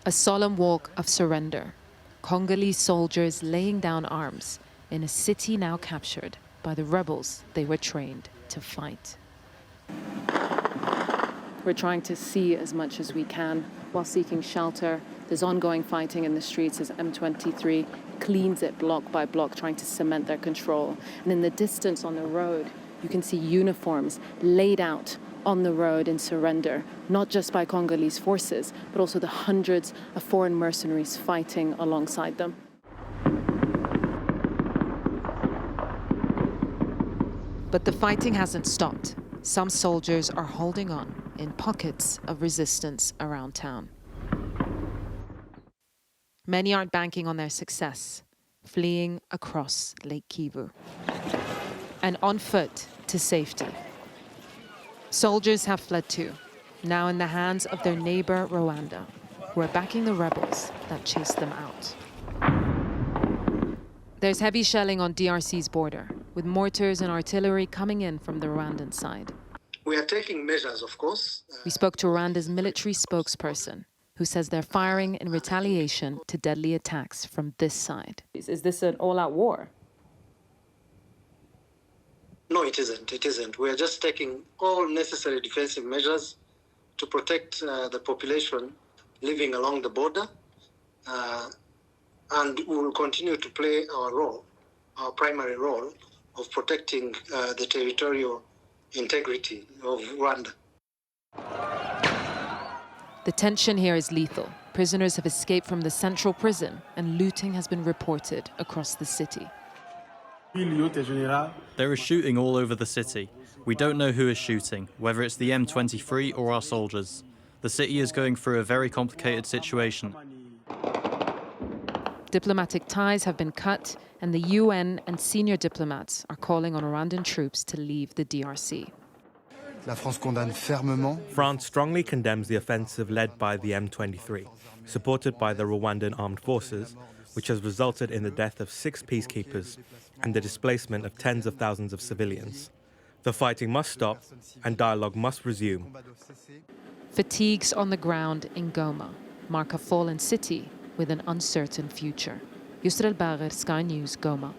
A solemn walk of surrender. Congolese soldiers laying down arms in a city now captured by the rebels they were trained to fight. We're trying to see as much as we can while seeking shelter. There's ongoing fighting in the streets as M23 cleans it block by block, trying to cement their control. And in the distance on the road, you can see uniforms laid out on the road in surrender, not just by Congolese forces, but also the hundreds of foreign mercenaries fighting alongside them. But the fighting hasn't stopped. Some soldiers are holding on in pockets of resistance around town. Many aren't banking on their success, fleeing across Lake Kivu and on foot to safety. Soldiers have fled too, now in the hands of their neighbor Rwanda, who are backing the rebels that chased them out. There's heavy shelling on DRC's border, with mortars and artillery coming in from the Rwandan side. We are taking measures, of course. We spoke to Rwanda's military spokesperson, who says they're firing in retaliation to deadly attacks from this side. Is this an all-out war? No, it isn't. It isn't. We are just taking all necessary defensive measures to protect the population living along the border. And we will continue to play our role, our primary role of protecting the territorial integrity of Rwanda. The tension here is lethal. Prisoners have escaped from the central prison, and looting has been reported across the city. There is shooting all over the city. We don't know who is shooting, whether it's the M23 or our soldiers. The city is going through a very complicated situation. Diplomatic ties have been cut, and the UN and senior diplomats are calling on Rwandan troops to leave the DRC. France strongly condemns the offensive led by the M23, supported by the Rwandan armed forces, which has resulted in the death of 6 peacekeepers and the displacement of tens of thousands of civilians. The fighting must stop and dialogue must resume. Fatigues on the ground in Goma mark a fallen city with an uncertain future. Yousra Elbagir, Sky News, Goma.